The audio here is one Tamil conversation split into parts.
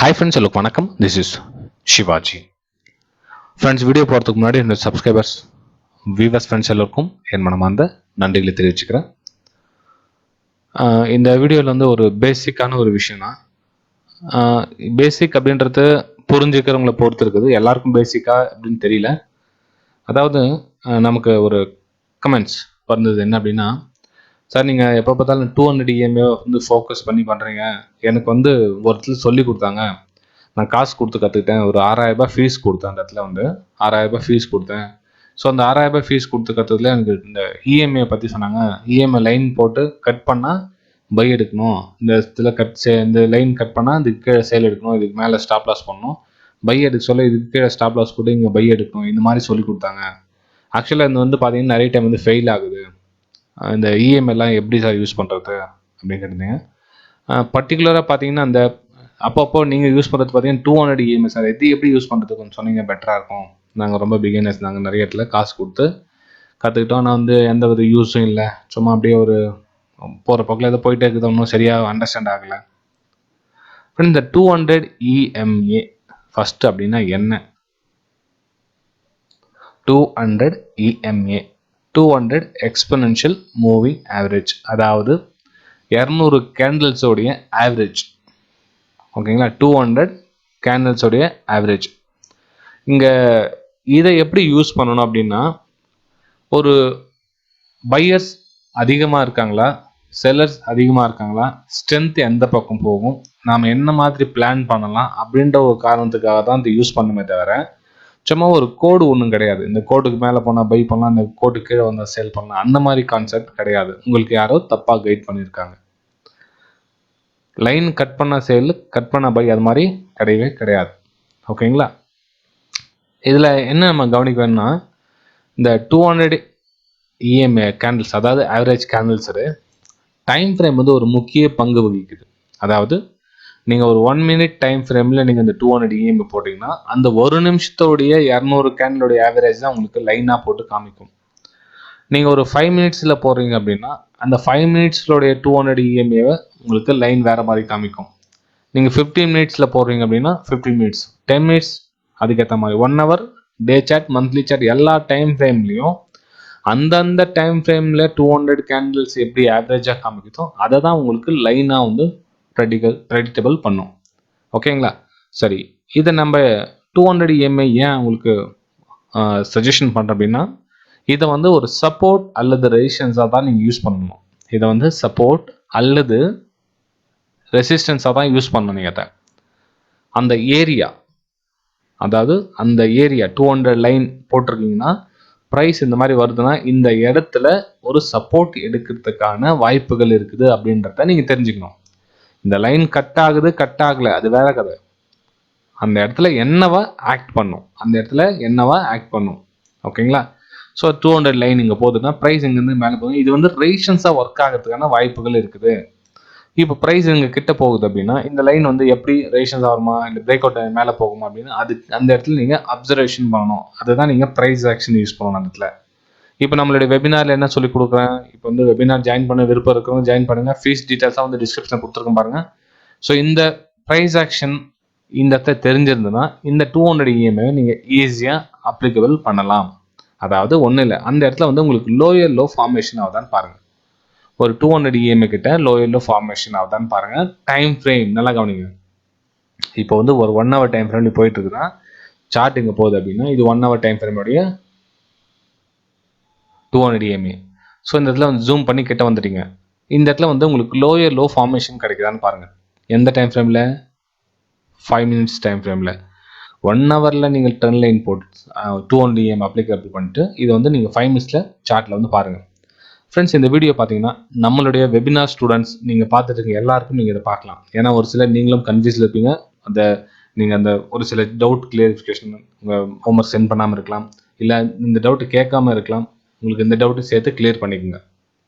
Hi friends, hello, வணக்கம். This is Shivaji. Friends, video போகிறதுக்கு முன்னாடி என்னோட சப்ஸ்கிரைபர்ஸ் வியூவர்ஸ் ஃப்ரெண்ட்ஸ் எல்லோருக்கும் என் மனமார்ந்த நன்றிகளை தெரிவிச்சுக்கிறேன். இந்த வீடியோவில் வந்து ஒரு பேசிக்கான ஒரு விஷயம் தான். பேசிக் அப்படின்றது புரிஞ்சுக்கிறவங்கள பொறுத்து இருக்குது. எல்லாருக்கும் பேசிக்கா அப்படின்னு தெரியல. அதாவது நமக்கு ஒரு கமெண்ட்ஸ் வந்தது என்ன அப்படின்னா, சார் நீங்கள் எப்போ பார்த்தாலும் 200 EMA வந்து ஃபோக்கஸ் பண்ணி பண்ணுறீங்க. எனக்கு வந்து ஒரு இடத்துல சொல்லி கொடுத்தாங்க, நான் காசு கொடுத்து கற்றுக்கிட்டேன். ஒரு 6000 ஃபீஸ் கொடுத்தேன். அந்த இடத்துல வந்து 6000 ஃபீஸ் கொடுத்தேன். ஸோ அந்த 6000 ஃபீஸ் கொடுத்து கற்றுறதுல எனக்கு இந்த இஎம்ஐ பற்றி சொன்னாங்க. இஎம்ஐ லைன் போட்டு கட் பண்ணால் பை எடுக்கணும், இந்த இடத்துல இந்த லைன் கட் பண்ணால் இதுக்கு கீழே சேல் எடுக்கணும், இதுக்கு மேலே ஸ்டாப் லாஸ் பண்ணணும், பை எடுக்க சொல்ல இதுக்கு கீழே ஸ்டாப் லாஸ் போட்டு இங்கே பை எடுக்கணும், இந்த மாதிரி சொல்லி கொடுத்தாங்க. ஆக்சுவலாக இது வந்து பார்த்தீங்கன்னா நிறைய டைம் வந்து ஃபெயில் ஆகுது. இந்த இஎம்ஐலாம் எப்படி சார் யூஸ் பண்ணுறது அப்படின்னு கேட்டிருந்தீங்க. பர்டிகுலராக பார்த்தீங்கன்னா அந்த அப்பப்போ நீங்கள் யூஸ் பண்ணுறது பார்த்தீங்கன்னா 200 EMA சார், இது எப்படி யூஸ் பண்ணுறது கொஞ்சம் சொன்னீங்க பெட்டராக இருக்கும். நாங்கள் ரொம்ப பிகினர்ஸ், நாங்கள் நிறைய இடத்துல காசு கொடுத்து கற்றுக்கிட்டோம். ஆனால் வந்து எந்த வித யூஸும் இல்லை, சும்மா அப்படியே ஒரு போகிற பக்கம் ஏதோ போயிட்டே இருக்குது, ஒன்றும் சரியாக அண்டர்ஸ்டாண்ட் ஆகலை. இந்த 200 EMA ஃபஸ்ட்டு அப்படின்னா என்ன? 200 EMA 200 எக்ஸ்பொனென்ஷியல் மூவிங் ஆவரேஜ், அதாவது 200 கேண்டில்ஸோடைய ஆவரேஜ். ஓகேங்களா, 200 கேண்டில்ஸோடைய ஆவரேஜ். இங்கே இதை எப்படி யூஸ் பண்ணணும் அப்படின்னா, ஒரு பையர்ஸ் அதிகமாக இருக்காங்களா, செல்லர்ஸ் அதிகமாக இருக்காங்களா, ஸ்ட்ரென்த் எந்த பக்கம் போகும், நாம் என்ன மாதிரி பிளான் பண்ணலாம் அப்படின்ற ஒரு காரணத்துக்காக தான் இதை யூஸ் பண்ணுமே தவிர சும்மா ஒரு கோடு ஒன்றும் கிடையாது. இந்த கோடுக்கு மேலே போனால் பை பண்ணலாம், இந்த கோடு கீழே வந்தால் சேல் பண்ணலாம், அந்த மாதிரி கான்செப்ட் கிடையாது. உங்களுக்கு யாரோ தப்பாக கைட் பண்ணியிருக்காங்க. லைன் கட் பண்ண சேல், கட் பண்ண பை, அது மாதிரி கிடையவே கிடையாது. ஓகேங்களா, இதில் என்ன நம்ம கவனிக்க வேணும்னா, இந்த 200 EMA கேண்டில்ஸ், அதாவது ஆவரேஜ் கேண்டில்ஸு டைம் ஃப்ரேம் வந்து ஒரு முக்கிய பங்கு வகிக்குது. அதாவது நீங்கள் ஒரு 1 மினிட் டைம் ஃப்ரேமில் நீங்கள் இந்த 200 EMA போட்டிங்கன்னா அந்த ஒரு நிமிஷத்தோடைய 200 கேண்டிலோடைய ஆவரேஜ் தான் உங்களுக்கு லைனாக போட்டு காமிக்கும். நீங்கள் ஒரு 5 மினிட்ஸில் போடுறீங்க அப்படின்னா அந்த 5 மினிட்ஸோடைய 200 EMAவை உங்களுக்கு லைன் வேறு மாதிரி காமிக்கும். நீங்கள் 15 மினிட்ஸில் போடுறீங்க அப்படின்னா 15 மினிட்ஸ், 10 மினிட்ஸ், அதுக்கேற்ற மாதிரி 1 hour, day chart, monthly chart, எல்லா டைம் ஃப்ரேம்லேயும் அந்தந்த டைம் ஃப்ரேமில் 200 கேண்டில்ஸ் எப்படி ஆவரேஜாக காமிக்குதோ அதை தான் உங்களுக்கு லைனாக வந்து ப்ரெடிக்டபிள் பண்ணும். ஓகேங்களா, சரி, இதை நம்ம 200 EMA ஏன் உங்களுக்கு சஜஷன் பண்ணுறேன் அப்படின்னா, இதை வந்து ஒரு சப்போர்ட் அல்லது ரெசிஸ்டன்ஸாக தான் நீங்கள் யூஸ் பண்ணணும். இதை வந்து சப்போர்ட் அல்லது ரெசிஸ்டன்ஸாக தான் யூஸ் பண்ணணும். நீங்கள் அந்த ஏரியா, அதாவது அந்த ஏரியா 200 லைன் போட்டிருக்கீங்கன்னா ப்ரைஸ் இந்த மாதிரி வருதுன்னா இந்த இடத்துல ஒரு சப்போர்ட் எடுக்கிறதுக்கான வாய்ப்புகள் இருக்குது அப்படின்றத நீங்கள் தெரிஞ்சுக்கணும். இந்த லைன் கட் ஆகுது, கட் ஆகலை, அது வேற கதை. அந்த இடத்துல என்னவா ஆக்ட் பண்ணும், அந்த இடத்துல என்னவா ஆக்ட் பண்ணும். ஓகேங்களா, ஸோ 200 லைன் இங்கே போகுதுன்னா ப்ரைஸ் இங்கேருந்து மேலே போகுது. இது வந்து ரெசிஸ்டன்ஸாக ஒர்க் ஆகிறதுக்கான வாய்ப்புகள் இருக்குது. இப்போ ப்ரைஸ் இங்கே கிட்ட போகுது அப்படின்னா இந்த லைன் வந்து எப்படி ரெசிஸ்டன்ஸ் ஆகுமா இல்லை பிரேக் அவுட் மேலே போகுமா அப்படின்னு அது அந்த இடத்துல நீங்கள் அப்சர்வேஷன் பண்ணணும். அதுதான் நீங்கள் ப்ரைஸ் ஆக்ஷன் யூஸ் பண்ணணும் அந்த இடத்துல. இப்போ நம்மளுடைய வெபினாரில் என்ன சொல்லி கொடுக்குறேன், இப்போ வந்து வெபினார் ஜாயின் பண்ண விருப்பம் இருக்கிறவங்க ஜாயின் பண்ணுங்க. ஃபீஸ் டீட்டெயில்ஸாக வந்து டிஸ்கிரிப்ஷனில் கொடுத்துருக்கோம் பாருங்க. ஸோ இந்த ப்ரைஸ் ஆக்ஷன் இந்த இடத்த தெரிஞ்சிருந்ததுன்னா இந்த 200 EMA நீங்கள் ஈஸியாக அப்ளிகபிள் பண்ணலாம். அதாவது ஒன்றும் இல்லை, அந்த இடத்துல வந்து உங்களுக்கு லோயர் லோ ஃபார்மேஷன் ஆகுதான்னு பாருங்கள். ஒரு 200 EMA கிட்ட லோயர் லோ ஃபார்மேஷன் ஆகுதான்னு பாருங்கள். டைம் ஃப்ரேம் நல்லா கவனிங்க. இப்போ வந்து ஒரு 1 ஹவர் டைம் ஃப்ரேம் போயிட்டு இருக்குன்னா சார்ட் இங்கே போகுது அப்படின்னா இது 1 ஹவர் டைம் ஃப்ரேமுடைய 200 EMA. ஸோ இந்த இடத்துல வந்து ஜூம் பண்ணி கிட்ட வந்துட்டீங்க. இந்த இடத்துல வந்து உங்களுக்கு லோயர் லோ ஃபார்மேஷன் கிடைக்குதான்னு பாருங்கள். எந்த டைம் ஃப்ரேமில்? 5 மினிட்ஸ் டைம் ஃப்ரேமில். 1 ஹவரில் நீங்கள் ட்ரெண்ட் லைன் போட்டு 200 EMA அப்ளிகபிள் பண்ணிட்டு இதை வந்து நீங்கள் 5 மினிட்ஸில் சார்ட்டில் வந்து பாருங்கள். ஃப்ரெண்ட்ஸ், இந்த வீடியோ பார்த்தீங்கன்னா நம்மளுடைய வெபினார் ஸ்டூடெண்ட்ஸ் நீங்கள் பார்த்துட்டு இருக்க எல்லாருக்கும் நீங்கள் இதை பார்க்கலாம். ஏன்னா ஒரு சிலர் நீங்களும் கன்ஃபியூஸில் இருப்பீங்க. நீங்கள் அந்த ஒரு சில டவுட் கிளியரிஃபிகேஷன் உங்கள் ஹோம்ஒர்க் சென்ட் பண்ணாமல் இருக்கலாம், இல்லை இந்த டவுட்டு கேட்காம இருக்கலாம். உங்களுக்கு இந்த டவுட்டு சேர்த்து கிளியர் பண்ணிக்கோங்க.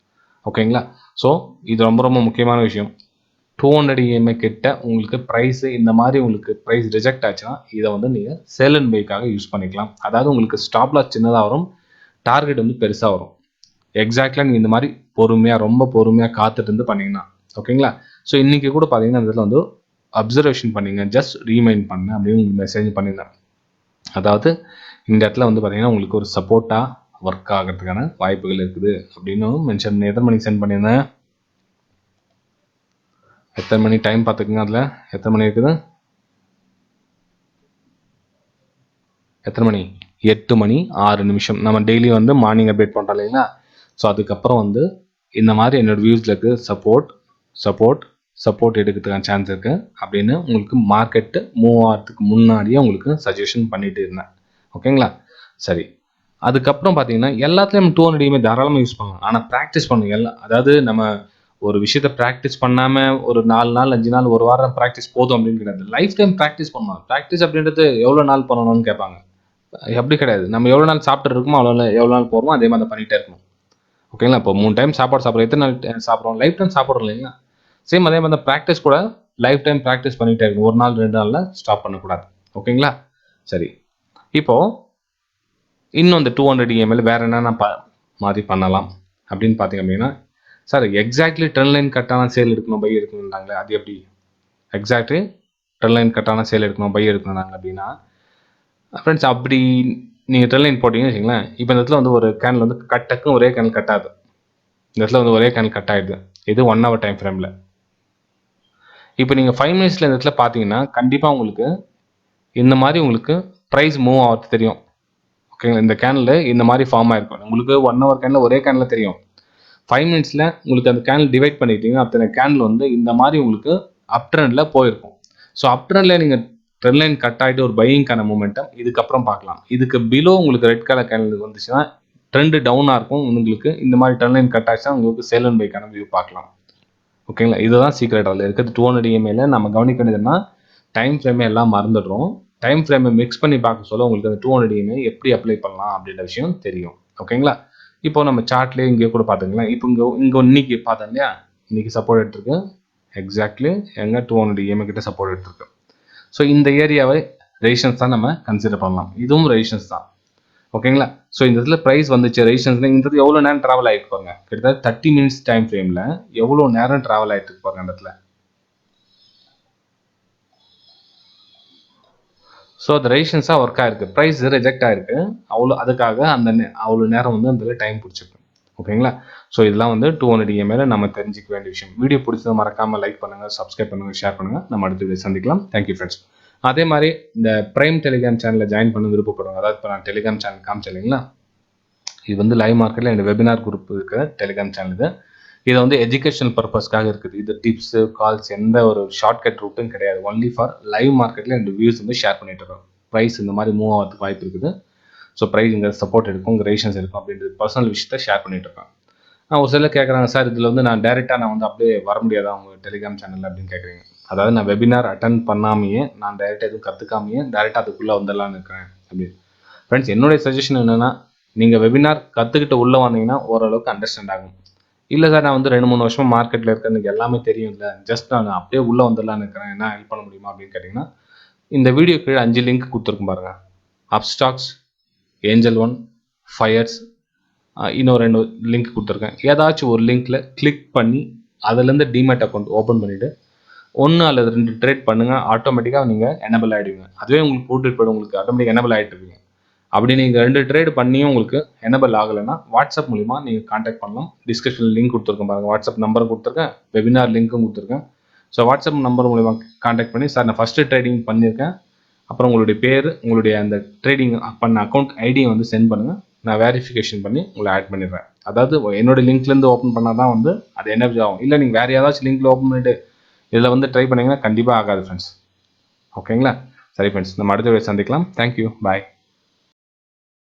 ஓகேங்களா, ஸோ இது ரொம்ப ரொம்ப முக்கியமான விஷயம். 200 EMA கிட்ட உங்களுக்கு ப்ரைஸு இந்த மாதிரி உங்களுக்கு ப்ரைஸ் ரிஜெக்ட் ஆச்சுன்னா இதை வந்து நீங்கள் சேல் அண்ட் பைக்காக யூஸ் பண்ணிக்கலாம். அதாவது உங்களுக்கு ஸ்டாப் லாஸ் சின்னதாக வரும், டார்கெட் வந்து பெருசாக வரும். எக்ஸாக்ட்லாக நீங்கள் இந்த மாதிரி பொறுமையாக, ரொம்ப பொறுமையாக காத்துட்டு இருந்து பண்ணிங்கன்னா ஓகேங்களா. ஸோ இன்றைக்கி கூட பார்த்தீங்கன்னா இந்த இதில் வந்து அப்சர்வேஷன் பண்ணிங்க, ஜஸ்ட் ரீமைண்ட் பண்ண அப்படின்னு உங்களுக்கு மெசேஜ் பண்ணியிருந்தேன். அதாவது இந்த இடத்துல வந்து பார்த்தீங்கன்னா உங்களுக்கு ஒரு சப்போர்ட்டாக ஒர்க் ஆகிறதுக்கான வாய்ப்புகள் இருக்குது அப்படின்னு மென்ஷன் பண்ணி எத்தனை மணிக்கு சென்ட் பண்ணியிருந்தேன், எத்தனை மணி டைம் பார்த்துக்குங்க, அதில் எத்தனை மணி இருக்குது, எத்தனை மணி, 8 மணி 6 நிமிஷம். நம்ம டெய்லி வந்து மார்னிங் அப்டேட் பண்ணுறோம் இல்லைங்களா. ஸோ அதுக்கப்புறம் வந்து இந்த மாதிரி என்னோடய வியூஸில் இருக்குது சப்போர்ட் எடுக்கிறதுக்கான சான்ஸ் இருக்குது அப்படின்னு உங்களுக்கு மார்க்கெட்டு மூவ் ஆகிறதுக்கு முன்னாடியே உங்களுக்கு சஜஷன் பண்ணிட்டு இருந்தேன். ஓகேங்களா. சரி, அதுக்கப்புறம் பார்த்தீங்கன்னா எல்லாத்துலேயும் நம்ம 200 EMA தாராளமாக யூஸ் பண்ணலாம். ஆனால் ப்ராக்டிஸ் பண்ணுங்க. அதாவது நம்ம ஒரு விஷயத்தை ப்ராக்டிஸ் பண்ணாமல் ஒரு 4 நாள் 5 நாள் ஒரு வாரம் ப்ராக்டிஸ் போதும் அப்படின்னு கிடையாது. லைஃப் டைம் ப்ராக்டிஸ் பண்ணலாம். ப்ராக்டிஸ் அப்படின்றது எவ்வளோ நாள் பண்ணணும்னு கேட்பாங்க. அப்படி கிடையாது. நம்ம எவ்வளோ நாள் சாப்பிட்டு இருக்கோமோ எவ்வளோ நாள் போகிறோமோ அதே மாதிரி பண்ணிகிட்டே இருக்கணும். ஓகேங்களா. இப்போ 3 டைம் சாப்பாடு சாப்பிட்றோம், எத்தனை நாள் சாப்பிட்றோம், லைஃப் டைம் சாப்பிட்றோம் இல்லைங்களா. சேம் அதே மாதிரி ப்ராக்டிஸ் கூட லைஃப் டைம் ப்ராக்டிஸ் பண்ணிகிட்டே இருக்கணும். ஒரு நாள் 2 நாளில் ஸ்டாப் பண்ணக்கூடாது. ஓகேங்களா. சரி, இப்போது இன்னும் இந்த 200 EMA வேறு என்னென்ன மாதிரி பண்ணலாம் அப்படின்னு பார்த்தீங்க அப்படின்னா, சார் எக்ஸாக்ட்லி ட்ரெண்ட் லைன் கட்டான சேல் எடுக்கணும், பை எடுக்கணும்னாங்களே, அது எப்படி எக்ஸாக்ட்லி ட்ரெண்ட் லைன் கட்டான சேல் எடுக்கணும், பை எடுக்கணும்னாங்க அப்படின்னா ஃப்ரெண்ட்ஸ், அப்படி நீங்கள் ட்ரெண்ட் லைன் போட்டிங்கன்னு வச்சுங்களேன். இப்போ இந்த இடத்துல வந்து ஒரு கேனில் வந்து டக்குன்னு ஒரே கேனில் கட் ஆகுது. இந்த இடத்துல வந்து ஒரே கேனில் கட் ஆகிடுது. இது 1 hour டைம் ஃப்ரேமில். இப்போ நீங்கள் 5 minutesல இந்த இடத்துல பார்த்தீங்கன்னா கண்டிப்பாக உங்களுக்கு இந்த மாதிரி உங்களுக்கு ப்ரைஸ் மூவ் ஆகிறது தெரியும். ஓகேங்களா. இந்த கேனில் இந்த மாதிரி ஃபார்ம் ஆகிருக்கும். உங்களுக்கு 1 hour கேனில் ஒரே கேனில் தெரியும். 5 minutesல உங்களுக்கு அந்த கேனில் டிவைட் பண்ணிட்டீங்கன்னா அத்தனை கேனில் வந்து இந்த மாதிரி உங்களுக்கு அப் ட்ரெண்டில் போயிருக்கும். ஸோ அப் ட்ரெண்டில் நீங்கள் ட்ரெண்ட் லைன் கட் ஆகிட்டு ஒரு பையிங்கான மூமெண்டம் இதுக்கப்புறம் பார்க்கலாம். இதுக்கு பிலோ உங்களுக்கு ரெட் கலர் கேனில் வந்துச்சுன்னா ட்ரெண்டு டவுனாக இருக்கும். உங்களுக்கு இந்த மாதிரி ட்ரெண்ட் லைன் கட் ஆச்சுன்னா உங்களுக்கு சேல் அண்ட் பைக்கான வியூ பார்க்கலாம். ஓகேங்களா. இதுதான் சீக்ரெட். அதில் இருக்கிறது 200 EMAல நம்ம கவனிக்க வேண்டியதுன்னா டைம் ஃப்ரேமை எல்லாம் மறந்துடுறோம். டைம் ஃப்ரேமை மிக்ஸ் பண்ணி பார்க்க சொல்ல உங்களுக்கு அந்த 200 EMA எப்படி அப்ளை பண்ணலாம் அப்படின்ற விஷயம் தெரியும். ஓகேங்களா. இப்போ நம்ம சார்ட்லேயே இங்கே கூட பார்த்துக்கலாம். இப்போ இங்கே இன்னைக்கு பார்த்தோம் இல்லையா, இன்னைக்கு சப்போர்ட் எடுத்துருக்கு. எக்ஸாக்ட்லி எங்கே 200 EMA கிட்ட சப்போர்ட் எடுத்துருக்கு. ஸோ இந்த ஏரியாவை ரெசிஸ்டன்ஸ் தான் நம்ம கன்சிடர் பண்ணலாம். இதுவும் ரெசிஸ்டன்ஸ் தான். ஓகேங்களா. ஸோ இந்த இடத்துல ப்ரைஸ் வந்துச்சு ரெசிஸ்டன்ஸ்ல, இந்த இடத்துல எவ்வளோ நேரம் ட்ராவல் ஆகிட்டு பாருங்க. கிட்டத்தட்ட 30 minutes டைம் ஃப்ரேமில் எவ்வளோ நேரம் ட்ராவல் ஆகிட்டு இருக்கு பாருங்க இந்த இடத்துல. ஸோ அது ரெசிஸ்டன்ஸாக ஒர்க் ஆகிருக்கு. ப்ரைஸ் ரிஜெக்ட் ஆகிருக்கு. அதுக்காக அவ்வளோ நேரம் வந்து அந்த டைம் பிடிச்சிருக்கு. ஓகேங்களா. ஸோ இதெல்லாம் வந்து 200 EMAல நம்ம தெரிஞ்சிக்க வேண்டிய விஷயம். வீடியோ பிடிச்சது மறக்காமல் லைக் பண்ணுங்கள், சப்ஸ்கிரைப் பண்ணுங்கள், ஷேர் பண்ணுங்கள். நம்ம அடுத்த வீடியோ சந்திக்கலாம். Thank you friends. அதே மாதிரி இந்த பிரைம் டெலிகிராம் சேனலில் ஜாயின் பண்ண விருப்பப்படுவாங்க. அதாவது இப்போ நான் டெலிகிராம் சேனல் காமிச்சேன் இல்லைங்களா, இது வந்து லைவ் மார்க்கெட்டில் என்னோட வெபினார் குரூப் இருக்கிற டெலிகிராம் சேனல் இது. இதை வந்து எஜுகேஷனல் பர்பஸ்க்காக இருக்குது. இது டிப்ஸு கால்ஸ் எந்த ஒரு ஷார்ட்கட் ரூட்டும் கிடையாது. ஒன்லி ஃபார் லைவ் மார்க்கெட்டில் என்னோட வியூஸ் வந்து ஷேர் பண்ணிட்டு இருக்கோம். ப்ரைஸ் இந்த மாதிரி மூவ் ஆகிறதுக்கு வாய்ப்பு இருக்குது. ஸோ ப்ரைஸ் இங்கே சப்போர்ட் எடுக்கும், இங்கே ரெசிஸ்டன்ஸ் இருக்கும் அப்படின்றது பர்சனல் விஷயத்தை ஷேர் பண்ணிட்டு இருக்கேன். ஒரு சிலர் கேட்குறாங்க, சார் இதில் வந்து நான் டேரெக்டாக நான் வந்து அப்படியே வர முடியாதா உங்கள் டெலிகிராம் சேனலில் அப்படின்னு கேட்குறீங்க. அதாவது நான் வெபினார் அட்டன் பண்ணாமையே, நான் டேரெக்டாக எதுவும் கற்றுக்காமையே டேரெக்டாக அதுக்குள்ளே வந்துடலான்னு இருக்கிறேன் அப்படின்னு. ஃப்ரெண்ட்ஸ், என்னுடைய சஜஷன் என்னென்னா, நீங்கள் வெபினார் கற்றுக்கிட்டு உள்ளே வந்தீங்கன்னா ஓரளவுக்கு அண்டர்ஸ்டாண்ட் ஆகும். இல்லை சார் நான் வந்து 2-3 வருஷமாக மார்க்கெட்டில் இருக்கேன், எனக்கு எல்லாமே தெரியும், இல்லை ஜஸ்ட் நான் அப்படியே உள்ளே வந்துடலான்னு இருக்கிறேன், என்ன ஹெல்ப் பண்ண முடியுமா அப்படின்னு கேட்டிங்கன்னா, இந்த வீடியோ கீழே 5 லிங்க் கொடுத்துருக்கும் பாருங்கள். அப்ஸ்டாக்ஸ், ஏஞ்சல் ஒன், ஃபயர்ஸ், இன்னும் 2 லிங்க் கொடுத்துருக்கேன். ஏதாச்சும் ஒரு லிங்க்கில் கிளிக் பண்ணி அதுலேருந்து டிமேட் அக்கௌண்ட் ஓப்பன் பண்ணிவிட்டு 1 அல்லது 2 ட்ரேட் பண்ணுங்கள். ஆட்டோமேட்டிக்காக நீங்கள் எனபிள் ஆகிடுவீங்க. அதுவே உங்களுக்கு போட்டு போய்டும், உங்களுக்கு ஆட்டோமேட்டிக் எனபிள் ஆகிட்டு இருப்பீங்க. அப்படி நீங்கள் 2 ட்ரேட் பண்ணியும் உங்களுக்கு எனபிள் ஆகலைன்னா வாட்ஸ்அப் மூலிமா நீங்கள் கான்டாக்ட் பண்ணலாம். டிஸ்கிரிப்ஷனில் லிங்க் கொடுத்துருக்கேன் பாருங்கள். வாட்ஸ்அப் நம்பரும் கொடுத்துருக்கேன், வெபினார் லிங்க்கும் கொடுத்துருக்கேன். ஸோ வாட்ஸ்அப் நம்பர் மூலிமா கான்டாக்ட் பண்ணி, சார் நான் ஃபஸ்ட்டு ட்ரேடிங் பண்ணியிருக்கேன், அப்புறம் உங்களுடைய பேர், உங்களுடைய அந்த ட்ரேடிங் பண்ண அக்கௌண்ட் ஐடியை வந்து சென்ட் பண்ணுங்கள், நான் வேரிஃபிகேஷன் பண்ணி உங்களை ஆட் பண்ணிடுறேன். அதாவது என்னோட லிங்க்லேருந்து ஓப்பன் பண்ணால் தான் வந்து அது எனர்ஜி ஆகும். இல்லை நீங்கள் வேறு ஏதாச்சும் லிங்க்கில் ஓப்பன் பண்ணிவிட்டு இதில் வந்து ட்ரை பண்ணிங்கன்னா கண்டிப்பாக ஆகாது ஃப்ரெண்ட்ஸ். ஓகேங்களா. சரி ஃப்ரெண்ட்ஸ், நம்ம அடுத்த வீடியோ சந்திக்கலாம். தேங்க்யூ, பாய்.